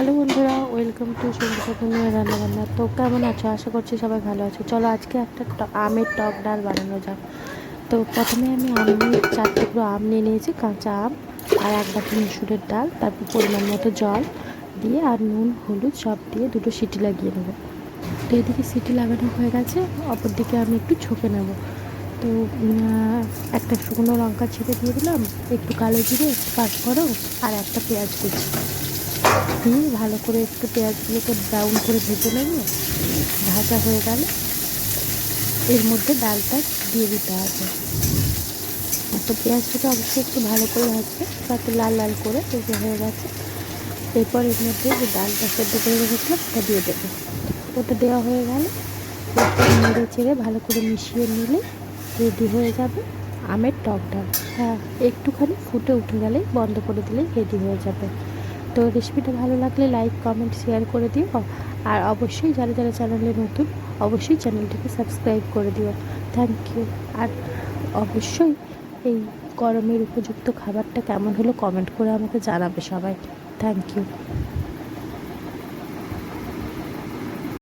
Hello বন্ধুরা, welcome to Sangeeta রান্নাবান্না। তো কেমন আছো? আশা করছি সবাই ভালো আছো। চলো আজকে একটা আমের টক ডাল বানানো যাক। তো প্রথমে আমি 4 টুকরো আম নিয়ে নিয়েছি, কাঁচা আম, আর 1 বাটি মুসুরের ডাল, তারপর পরিমাণ মতো জল দিয়ে আর নুন হলুদ সব দিয়ে 2টো সিটি লাগিয়ে নেবো। তো এদিকে সিটি লাগানো হয়ে গেছে, অপর দিকে আমি একটু ছকে নেব। তো একটা শুকনো লঙ্কা ছিঁড়ে দিয়ে দিলাম, একটু কালো জিরে, একটু পাঁচফোড়ন আর একটা পেঁয়াজ কুচি দিয়ে ভালো করে একটু পেঁয়াজগুলোকে ব্রাউন করে ভেজে নেব। ভাজা হয়ে গেলে এর মধ্যে ডালটা দিয়ে দিতে হবে। তো পেঁয়াজটাকে অবশ্যই একটু ভালো করে ভাজবে, যাতে লাল লাল করে ভেজে হয়ে গেছে। এরপর এর মধ্যে যে ডালটা সেদ্ধ করে রেখেছিলাম ওটা দিয়ে দেবো। ওটা দেওয়া হয়ে গেলে একটু নেড়ে চেড়ে ভালো করে মিশিয়ে নিলে রেডি হয়ে যাবে আমের টক ডাল। হ্যাঁ, একটুখানি ফুটে উঠে গেলেই বন্ধ করে দিলেই রেডি হয়ে যাবে। তো রেসিপিটা ভালো লাগলে লাইক কমেন্ট শেয়ার করে দিও। আর অবশ্যই যারা যারা চ্যানেলে নতুন, অবশ্যই চ্যানেলটিকে সাবস্ক্রাইব করে দিও। Thank you. আর অবশ্যই এই গরমের উপযুক্ত খাবারটা কেমন হলো কমেন্ট করে আমাকে জানাবে সবাই। Thank you.